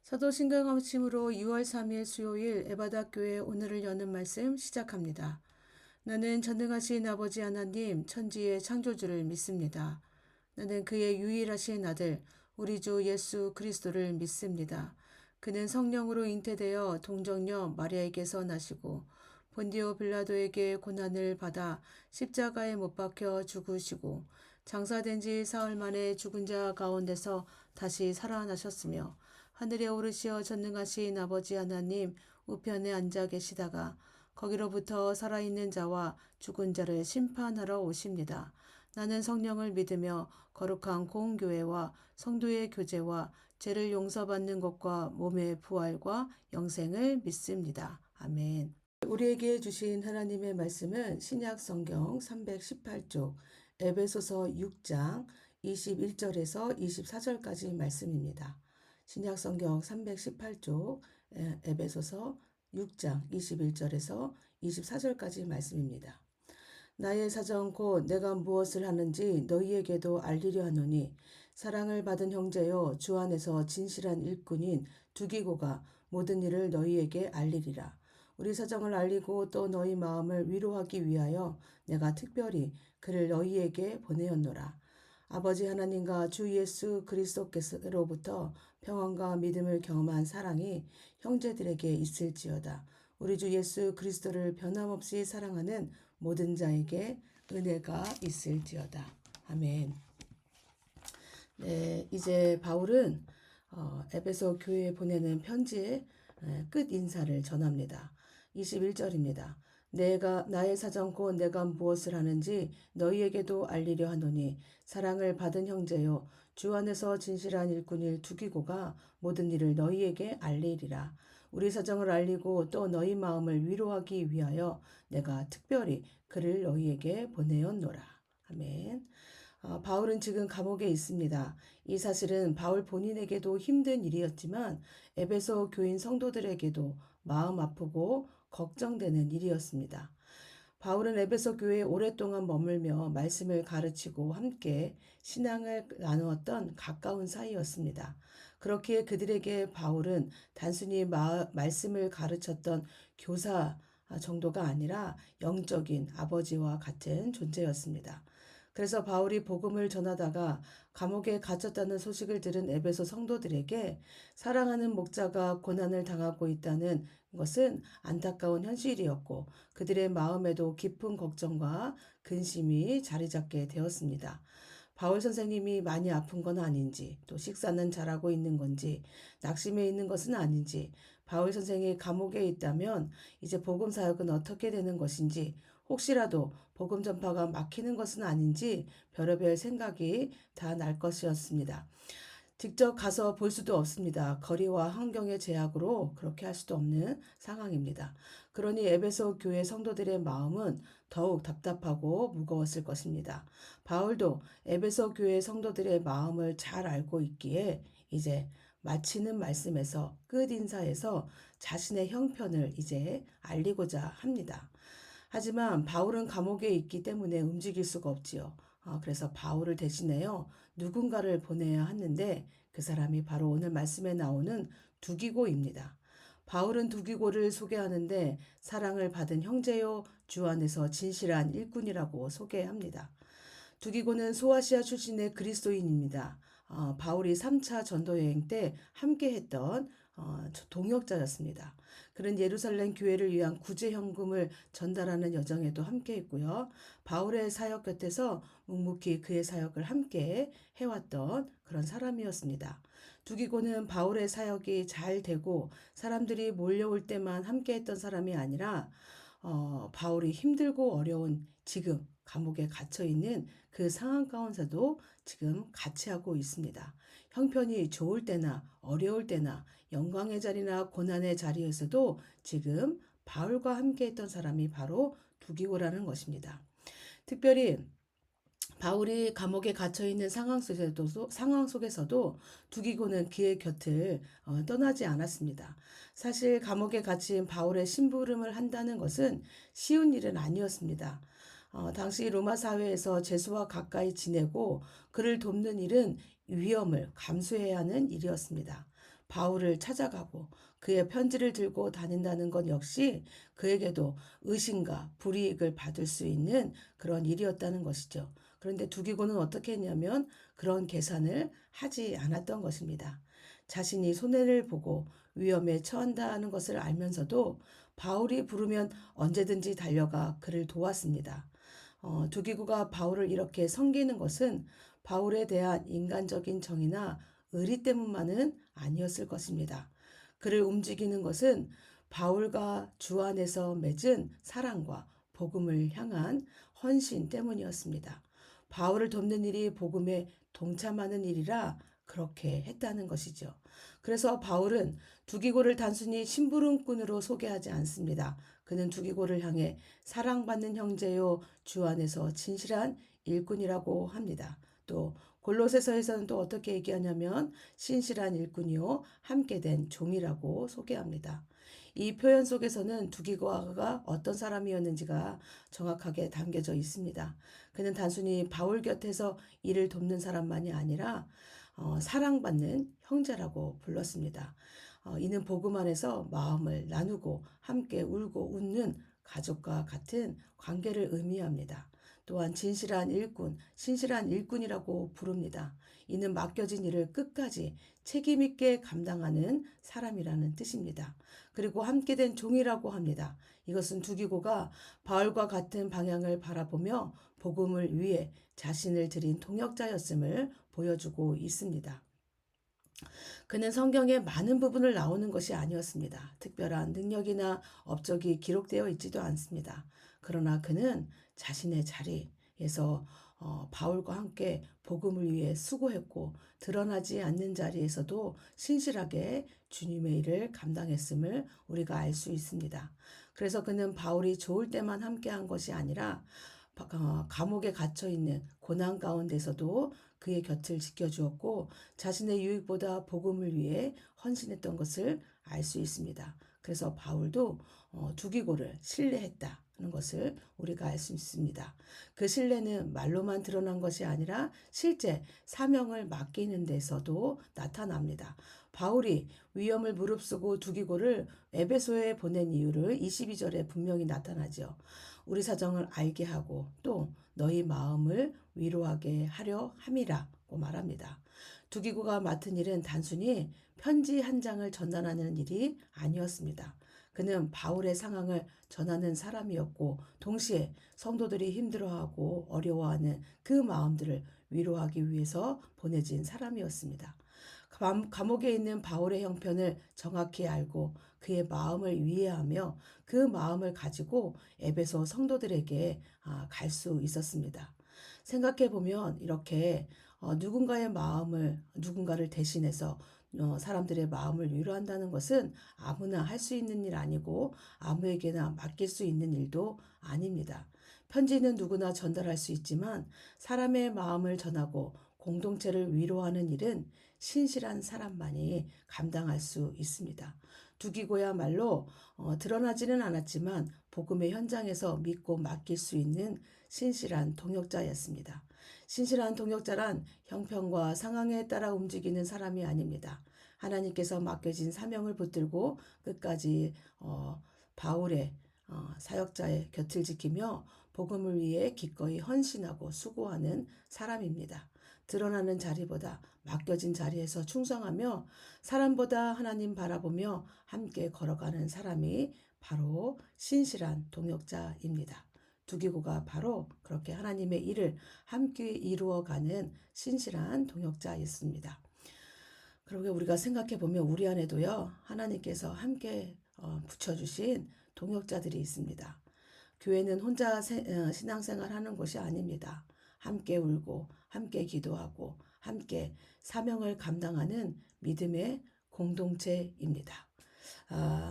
사도신경 아침으로 6월 3일 수요일 에바다교회 오늘을 여는 말씀 시작합니다. 나는 전능하신 아버지 하나님 천지의 창조주를 믿습니다. 나는 그의 유일하신 아들 우리 주 예수 그리스도를 믿습니다. 그는 성령으로 잉태되어 동정녀 마리아에게서 나시고 본디오 빌라도에게 고난을 받아 십자가에 못 박혀 죽으시고 장사된 지 사흘 만에 죽은 자 가운데서 다시 살아나셨으며 하늘에 오르시어 전능하신 아버지 하나님 우편에 앉아 계시다가 거기로부터 살아있는 자와 죽은 자를 심판하러 오십니다. 나는 성령을 믿으며 거룩한 공교회와 성도의 교제와 죄를 용서받는 것과 몸의 부활과 영생을 믿습니다. 아멘. 우리에게 주신 하나님의 말씀은 신약 성경 318쪽 에베소서 6장 21절에서 24절까지 말씀입니다. 신약 성경 318쪽 에베소서 6장 21절에서 24절까지 말씀입니다. 나의 사정 곧 내가 무엇을 하는지 너희에게도 알리려 하노니 사랑을 받은 형제여 주 안에서 진실한 일꾼인 두기고가 모든 일을 너희에게 알리리라. 우리 사정을 알리고 또 너희 마음을 위로하기 위하여 내가 특별히 그를 너희에게 보내었노라. 아버지 하나님과 주 예수 그리스도께로부터 평안과 믿음을 경험한 사랑이 형제들에게 있을지어다. 우리 주 예수 그리스도를 변함없이 사랑하는 모든 자에게 은혜가 있을지어다. 아멘. 네, 이제 바울은 에베소 교회에 보내는 편지의 끝 인사를 전합니다. 21절입니다. 내가 나의 사정 곧 내가 무엇을 하는지 너희에게도 알리려 하노니 사랑을 받은 형제요 주 안에서 진실한 일꾼일 두기고가 모든 일을 너희에게 알리리라. 우리 사정을 알리고 또 너희 마음을 위로하기 위하여 내가 특별히 그를 너희에게 보내었노라. 아멘. 바울은 지금 감옥에 있습니다. 이 사실은 바울 본인에게도 힘든 일이었지만 에베소 교인 성도들에게도 마음 아프고 걱정되는 일이었습니다. 바울은 에베소 교회에 오랫동안 머물며 말씀을 가르치고 함께 신앙을 나누었던 가까운 사이였습니다. 그렇기에 그들에게 바울은 단순히 말씀을 가르쳤던 교사 정도가 아니라 영적인 아버지와 같은 존재였습니다. 그래서 바울이 복음을 전하다가 감옥에 갇혔다는 소식을 들은 에베소 성도들에게 사랑하는 목자가 고난을 당하고 있다는 것은 안타까운 현실이었고 그들의 마음에도 깊은 걱정과 근심이 자리 잡게 되었습니다. 바울 선생님이 많이 아픈 건 아닌지, 또 식사는 잘하고 있는 건지, 낙심해 있는 것은 아닌지, 바울 선생이 감옥에 있다면 이제 복음 사역은 어떻게 되는 것인지, 혹시라도 복음 전파가 막히는 것은 아닌지 별의별 생각이 다 날 것이었습니다. 직접 가서 볼 수도 없습니다. 거리와 환경의 제약으로 그렇게 할 수도 없는 상황입니다. 그러니 에베소 교회 성도들의 마음은 더욱 답답하고 무거웠을 것입니다. 바울도 에베소 교회 성도들의 마음을 잘 알고 있기에 이제 마치는 말씀에서 끝 인사에서 자신의 형편을 이제 알리고자 합니다. 하지만 바울은 감옥에 있기 때문에 움직일 수가 없지요. 그래서 바울을 대신해요. 누군가를 보내야 하는데 그 사람이 바로 오늘 말씀에 나오는 두기고입니다. 바울은 두기고를 소개하는데 사랑을 받은 형제요 주 안에서 진실한 일꾼이라고 소개합니다. 두기고는 소아시아 출신의 그리스도인입니다. 바울이 3차 전도여행 때 함께했던 동역자였습니다. 그는 예루살렘 교회를 위한 구제현금을 전달하는 여정에도 함께했고요. 바울의 사역 곁에서 묵묵히 그의 사역을 함께 해왔던 그런 사람이었습니다. 두기고는 바울의 사역이 잘 되고 사람들이 몰려올 때만 함께했던 사람이 아니라 바울이 힘들고 어려운 지금 감옥에 갇혀있는 그 상황 가운데서도 지금 같이 하고 있습니다. 형편이 좋을 때나 어려울 때나 영광의 자리나 고난의 자리에서도 지금 바울과 함께 했던 사람이 바로 두기고라는 것입니다. 특별히 바울이 감옥에 갇혀있는 상황 속에서도 두기고는 그의 곁을 떠나지 않았습니다. 사실 감옥에 갇힌 바울의 심부름을 한다는 것은 쉬운 일은 아니었습니다. 당시 로마 사회에서 제수와 가까이 지내고 그를 돕는 일은 위험을 감수해야 하는 일이었습니다. 바울을 찾아가고 그의 편지를 들고 다닌다는 것 역시 그에게도 의심과 불이익을 받을 수 있는 그런 일이었다는 것이죠. 그런데 두기고는 어떻게 했냐면 그런 계산을 하지 않았던 것입니다. 자신이 손해를 보고 위험에 처한다는 것을 알면서도 바울이 부르면 언제든지 달려가 그를 도왔습니다. 두기고가 바울을 이렇게 섬기는 것은 바울에 대한 인간적인 정의나 의리 때문만은 아니었을 것입니다. 그를 움직이는 것은 바울과 주 안에서 맺은 사랑과 복음을 향한 헌신 때문이었습니다. 바울을 돕는 일이 복음에 동참하는 일이라 그렇게 했다는 것이죠. 그래서 바울은 두기고를 단순히 심부름꾼으로 소개하지 않습니다. 그는 두기고를 향해 사랑받는 형제요 주 안에서 진실한 일꾼이라고 합니다. 또 골로새서에서는 또 어떻게 얘기하냐면 신실한 일꾼이요 함께 된 종이라고 소개합니다. 이 표현 속에서는 두기고가 어떤 사람이었는지가 정확하게 담겨져 있습니다. 그는 단순히 바울 곁에서 일을 돕는 사람만이 아니라 사랑받는 형제라고 불렀습니다. 이는 복음 안에서 마음을 나누고 함께 울고 웃는 가족과 같은 관계를 의미합니다. 또한 진실한 일꾼, 신실한 일꾼이라고 부릅니다. 이는 맡겨진 일을 끝까지 책임있게 감당하는 사람이라는 뜻입니다. 그리고 함께 된 종이라고 합니다. 이것은 두기고가 바울과 같은 방향을 바라보며 복음을 위해 자신을 드린 동역자였음을 보여주고 있습니다. 그는 성경의 많은 부분을 나오는 것이 아니었습니다. 특별한 능력이나 업적이 기록되어 있지도 않습니다. 그러나 그는 자신의 자리에서 바울과 함께 복음을 위해 수고했고 드러나지 않는 자리에서도 신실하게 주님의 일을 감당했음을 우리가 알 수 있습니다. 그래서 그는 바울이 좋을 때만 함께한 것이 아니라 감옥에 갇혀 있는 고난 가운데서도 그의 곁을 지켜주었고 자신의 유익보다 복음을 위해 헌신했던 것을 알 수 있습니다. 그래서 바울도 두기고를 신뢰했다는 것을 우리가 알 수 있습니다. 그 신뢰는 말로만 드러난 것이 아니라 실제 사명을 맡기는 데서도 나타납니다. 바울이 위험을 무릅쓰고 두기고를 에베소에 보낸 이유를 22절에 분명히 나타나죠. 우리 사정을 알게 하고 또 너희 마음을 위로하게 하려 함이라고 말합니다. 두기고가 맡은 일은 단순히 편지 한 장을 전달하는 일이 아니었습니다. 그는 바울의 상황을 전하는 사람이었고 동시에 성도들이 힘들어하고 어려워하는 그 마음들을 위로하기 위해서 보내진 사람이었습니다. 감옥에 있는 바울의 형편을 정확히 알고 그의 마음을 이해하며 그 마음을 가지고 에베소 성도들에게 갈 수 있었습니다. 생각해 보면 이렇게 누군가의 마음을 누군가를 대신해서 사람들의 마음을 위로한다는 것은 아무나 할 수 있는 일 아니고 아무에게나 맡길 수 있는 일도 아닙니다. 편지는 누구나 전달할 수 있지만 사람의 마음을 전하고 공동체를 위로하는 일은 신실한 사람만이 감당할 수 있습니다. 두기고야말로 드러나지는 않았지만 복음의 현장에서 믿고 맡길 수 있는 신실한 동역자였습니다. 신실한 동역자란 형편과 상황에 따라 움직이는 사람이 아닙니다. 하나님께서 맡겨진 사명을 붙들고 끝까지 바울의 사역자의 곁을 지키며 복음을 위해 기꺼이 헌신하고 수고하는 사람입니다. 드러나는 자리보다 맡겨진 자리에서 충성하며 사람보다 하나님 바라보며 함께 걸어가는 사람이 바로 신실한 동역자입니다. 두기고가 바로 그렇게 하나님의 일을 함께 이루어가는 신실한 동역자였습니다. 그러게 우리가 생각해 보면 우리 안에도요 하나님께서 함께 붙여주신 동역자들이 있습니다. 교회는 혼자 신앙생활 하는 곳이 아닙니다. 함께 울고 함께 기도하고 함께 사명을 감당하는 믿음의 공동체입니다.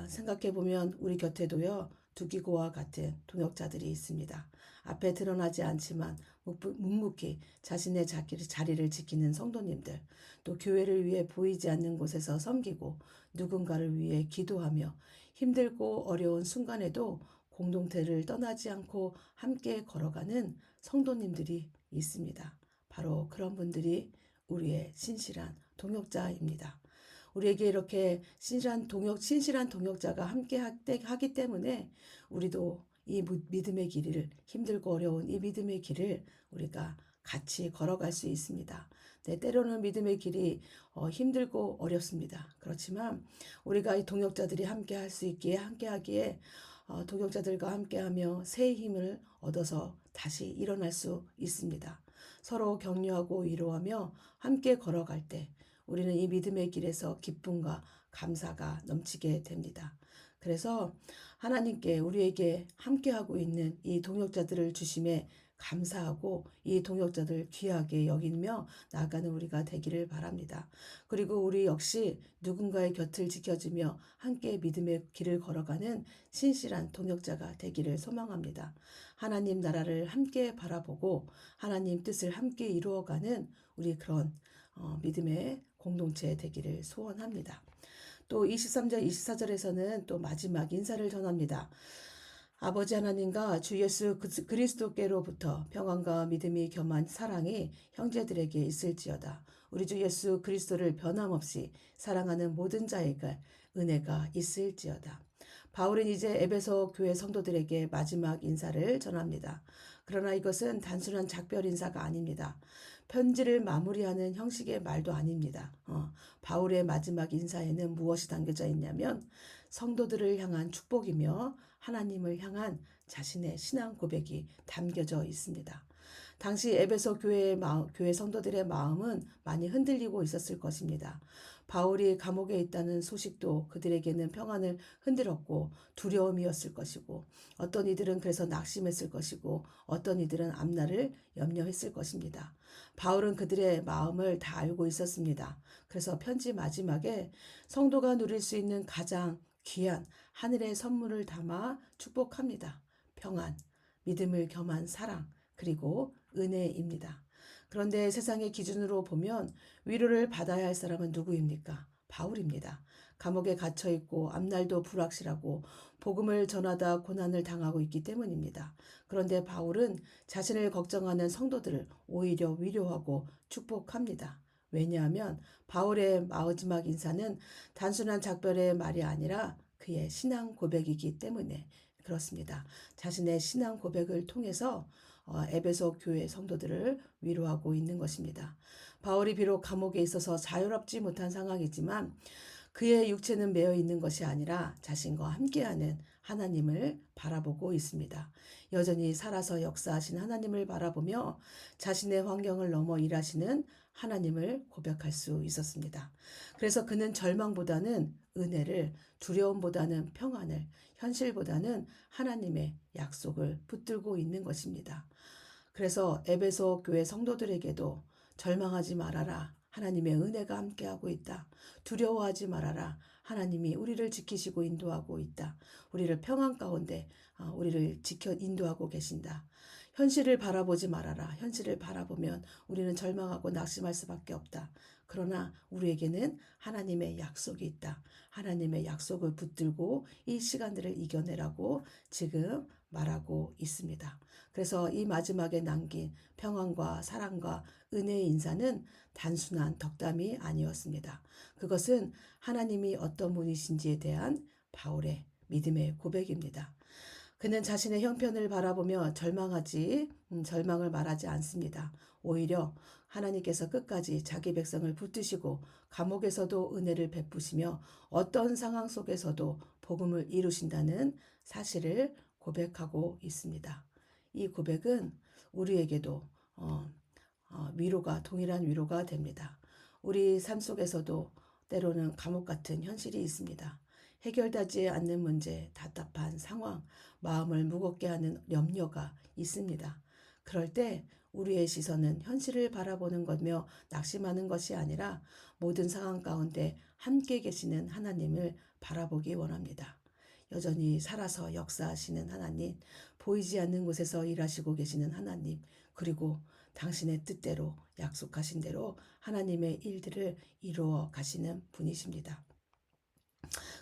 생각해 보면 우리 곁에도요 두기고와 같은 동역자들이 있습니다. 앞에 드러나지 않지만 묵묵히 자신의 자리를 지키는 성도님들, 또 교회를 위해 보이지 않는 곳에서 섬기고 누군가를 위해 기도하며 힘들고 어려운 순간에도 공동체를 떠나지 않고 함께 걸어가는 성도님들이 있습니다. 바로 그런 분들이 우리의 신실한 동역자입니다. 우리에게 이렇게 신실한 동역자가 함께 하기 때문에 우리도 이 믿음의 길을, 힘들고 어려운 이 믿음의 길을 우리가 같이 걸어갈 수 있습니다. 네, 때로는 믿음의 길이 힘들고 어렵습니다. 그렇지만 우리가 이 동역자들이 함께 할 수 있기에, 함께 하기에 동역자들과 함께하며 새 힘을 얻어서 다시 일어날 수 있습니다. 서로 격려하고 위로하며 함께 걸어갈 때 우리는 이 믿음의 길에서 기쁨과 감사가 넘치게 됩니다. 그래서 하나님께 우리에게 함께하고 있는 이 동역자들을 주심에 감사하고 이 동역자들 귀하게 여기며 나아가는 우리가 되기를 바랍니다. 그리고 우리 역시 누군가의 곁을 지켜주며 함께 믿음의 길을 걸어가는 신실한 동역자가 되기를 소망합니다. 하나님 나라를 함께 바라보고 하나님 뜻을 함께 이루어가는 우리 그런 믿음의 공동체 되기를 소원합니다. 또 23절, 24절에서는 또 마지막 인사를 전합니다. 아버지 하나님과 주 예수 그리스도께로부터 평안과 믿음이 겸한 사랑이 형제들에게 있을지어다. 우리 주 예수 그리스도를 변함없이 사랑하는 모든 자에게 은혜가 있을지어다. 바울은 이제 에베소 교회 성도들에게 마지막 인사를 전합니다. 그러나 이것은 단순한 작별 인사가 아닙니다. 편지를 마무리하는 형식의 말도 아닙니다. 바울의 마지막 인사에는 무엇이 담겨져 있냐면 성도들을 향한 축복이며 하나님을 향한 자신의 신앙 고백이 담겨져 있습니다. 당시 에베소 교회 성도들의 마음은 많이 흔들리고 있었을 것입니다. 바울이 감옥에 있다는 소식도 그들에게는 평안을 흔들었고 두려움이었을 것이고 어떤 이들은 그래서 낙심했을 것이고 어떤 이들은 앞날을 염려했을 것입니다. 바울은 그들의 마음을 다 알고 있었습니다. 그래서 편지 마지막에 성도가 누릴 수 있는 가장 귀한 하늘의 선물을 담아 축복합니다. 평안, 믿음을 겸한 사랑, 그리고 은혜입니다. 그런데 세상의 기준으로 보면 위로를 받아야 할 사람은 누구입니까? 바울입니다. 감옥에 갇혀 있고 앞날도 불확실하고 복음을 전하다 고난을 당하고 있기 때문입니다. 그런데 바울은 자신을 걱정하는 성도들을 오히려 위로하고 축복합니다. 왜냐하면 바울의 마지막 인사는 단순한 작별의 말이 아니라 그의 신앙 고백이기 때문에 그렇습니다. 자신의 신앙 고백을 통해서 에베소 교회 성도들을 위로하고 있는 것입니다. 바울이 비록 감옥에 있어서 자유롭지 못한 상황이지만 그의 육체는 매여 있는 것이 아니라 자신과 함께하는 하나님을 바라보고 있습니다. 여전히 살아서 역사하신 하나님을 바라보며 자신의 환경을 넘어 일하시는 하나님을 고백할 수 있었습니다. 그래서 그는 절망보다는 은혜를, 두려움보다는 평안을, 현실보다는 하나님의 약속을 붙들고 있는 것입니다. 그래서 에베소 교회 성도들에게도 절망하지 말아라. 하나님의 은혜가 함께하고 있다. 두려워하지 말아라. 하나님이 우리를 지키시고 인도하고 있다. 우리를 평안 가운데 우리를 지켜 인도하고 계신다. 현실을 바라보지 말아라. 현실을 바라보면 우리는 절망하고 낙심할 수밖에 없다. 그러나 우리에게는 하나님의 약속이 있다. 하나님의 약속을 붙들고 이 시간들을 이겨내라고 지금 말하고 있습니다. 그래서 이 마지막에 남긴 평안과 사랑과 은혜의 인사는 단순한 덕담이 아니었습니다. 그것은 하나님이 어떤 분이신지에 대한 바울의 믿음의 고백입니다. 그는 자신의 형편을 바라보며 절망을 말하지 않습니다. 오히려 하나님께서 끝까지 자기 백성을 붙드시고 감옥에서도 은혜를 베푸시며 어떤 상황 속에서도 복음을 이루신다는 사실을 고백하고 있습니다. 이 고백은 우리에게도 위로가 동일한 위로가 됩니다. 우리 삶 속에서도 때로는 감옥 같은 현실이 있습니다. 해결되지 않는 문제, 답답한 상황, 마음을 무겁게 하는 염려가 있습니다. 그럴 때 우리의 시선은 현실을 바라보는 거며 낙심하는 것이 아니라 모든 상황 가운데 함께 계시는 하나님을 바라보기 원합니다. 여전히 살아서 역사하시는 하나님, 보이지 않는 곳에서 일하시고 계시는 하나님, 그리고 당신의 뜻대로 약속하신 대로 하나님의 일들을 이루어 가시는 분이십니다.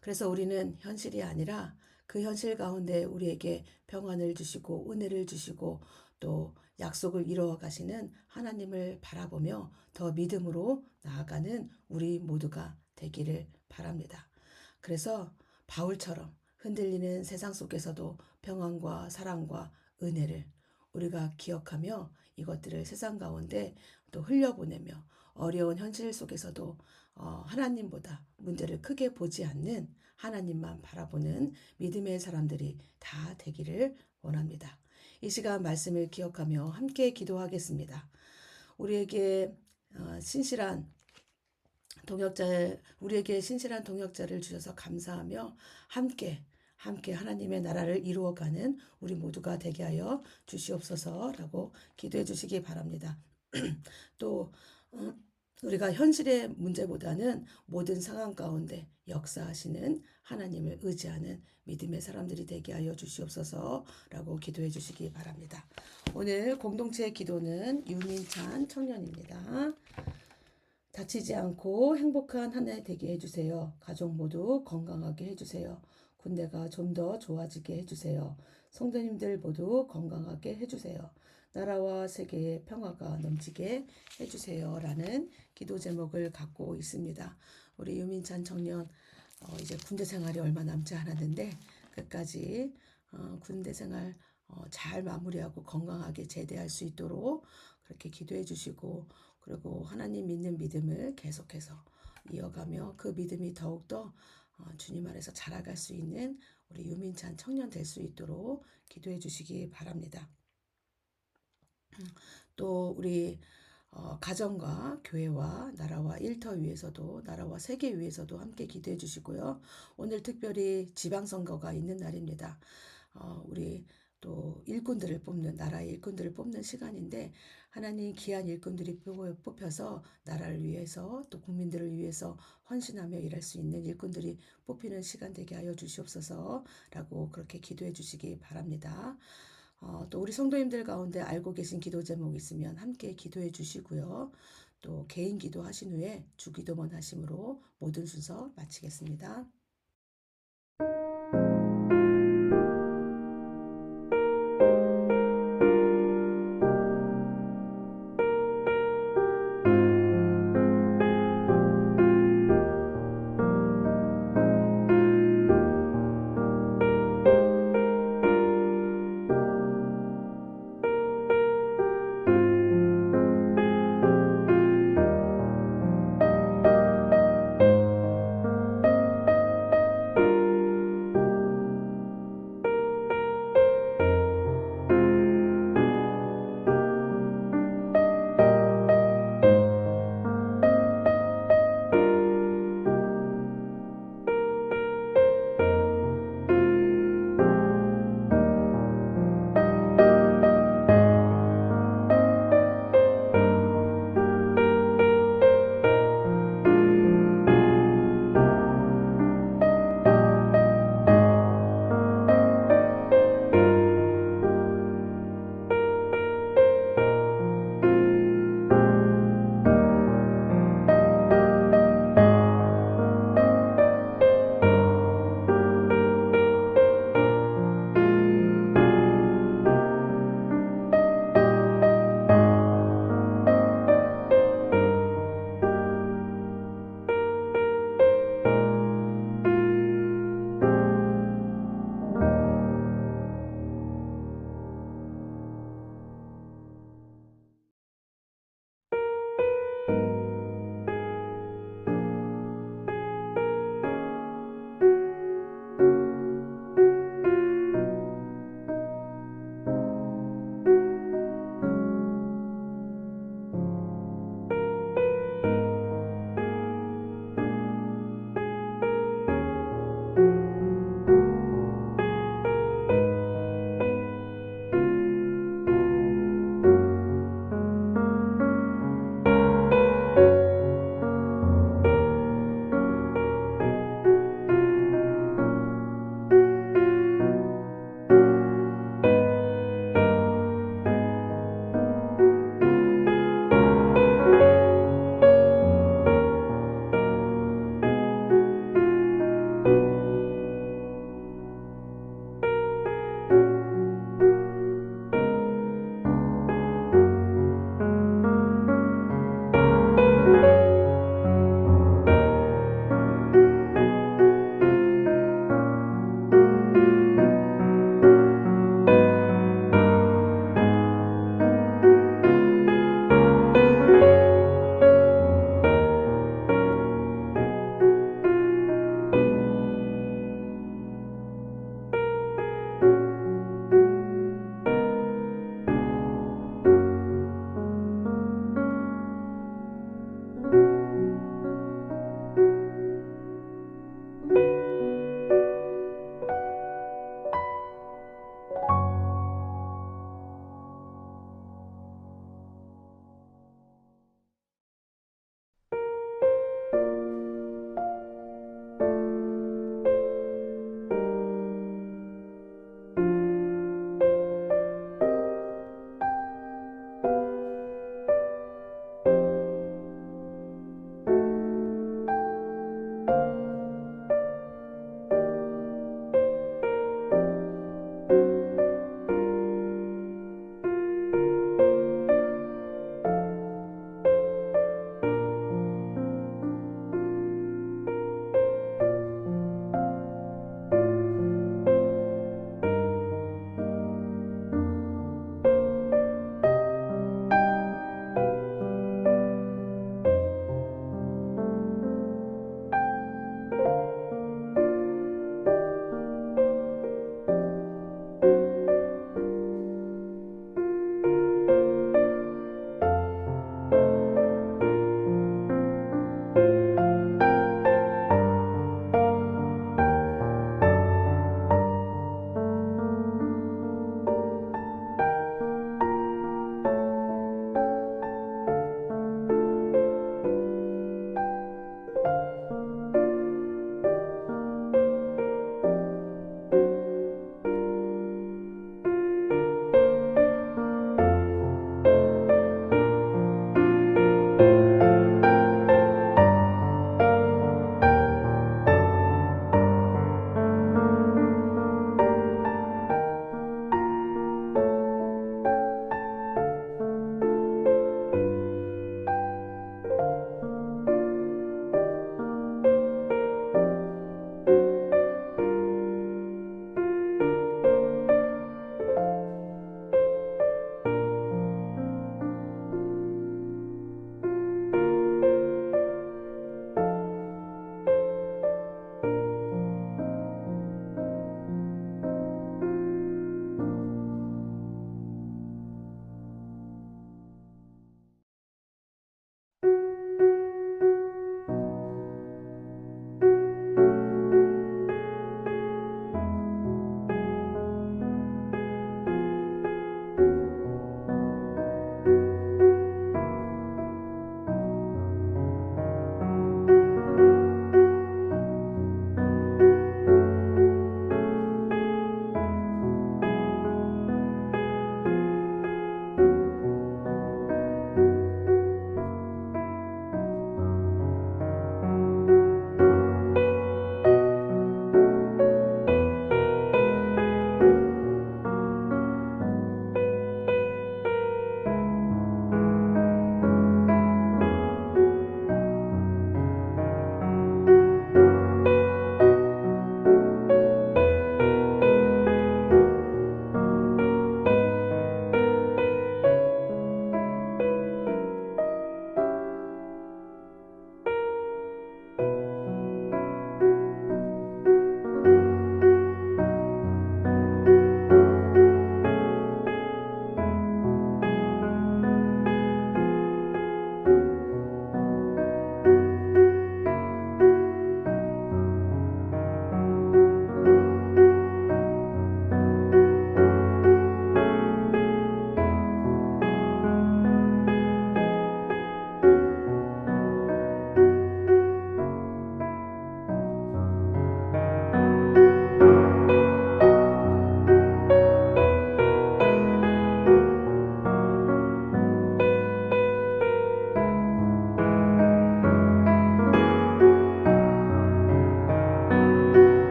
그래서 우리는 현실이 아니라 그 현실 가운데 우리에게 평안을 주시고 은혜를 주시고 또 약속을 이루어 가시는 하나님을 바라보며 더 믿음으로 나아가는 우리 모두가 되기를 바랍니다. 그래서 바울처럼 흔들리는 세상 속에서도 평안과 사랑과 은혜를 우리가 기억하며 이것들을 세상 가운데 또 흘려보내며 어려운 현실 속에서도 하나님보다 문제를 크게 보지 않는 하나님만 바라보는 믿음의 사람들이 다 되기를 원합니다. 이 시간 말씀을 기억하며 함께 기도하겠습니다. 우리에게 신실한 우리에게 신실한 동역자를 주셔서 감사하며 함께 하나님의 나라를 이루어가는 우리 모두가 되게 하여 주시옵소서라고 기도해 주시기 바랍니다. 또 우리가 현실의 문제보다는 모든 상황 가운데 역사하시는 하나님을 의지하는 믿음의 사람들이 되게 하여 주시옵소서라고 기도해 주시기 바랍니다. 오늘 공동체 기도는 유민찬 청년입니다. 다치지 않고 행복한 한 해 되게 해주세요. 가족 모두 건강하게 해주세요. 군대가 좀 더 좋아지게 해주세요. 성도님들 모두 건강하게 해주세요. 나라와 세계의 평화가 넘치게 해주세요. 라는 기도 제목을 갖고 있습니다. 우리 유민찬 청년 이제 군대 생활이 얼마 남지 않았는데 끝까지 군대 생활 잘 마무리하고 건강하게 제대할 수 있도록 그렇게 기도해 주시고 그리고 하나님 믿는 믿음을 계속해서 이어가며 그 믿음이 더욱더 주님 안에서 자라갈 수 있는 우리 유민찬 청년 될 수 있도록 기도해 주시기 바랍니다. 또 우리 가정과 교회와 나라와 일터 위에서도 나라와 세계 위에서도 함께 기도해 주시고요. 오늘 특별히 지방선거가 있는 날입니다. 우리 또 일꾼들을 뽑는 나라의 일꾼들을 뽑는 시간인데 하나님 귀한 일꾼들이 뽑혀서 나라를 위해서 또 국민들을 위해서 헌신하며 일할 수 있는 일꾼들이 뽑히는 시간 되게 하여 주시옵소서라고 그렇게 기도해 주시기 바랍니다. 또 우리 성도님들 가운데 알고 계신 기도 제목 있으면 함께 기도해 주시고요. 또 개인 기도하신 후에 주기도문 하심으로 모든 순서 마치겠습니다.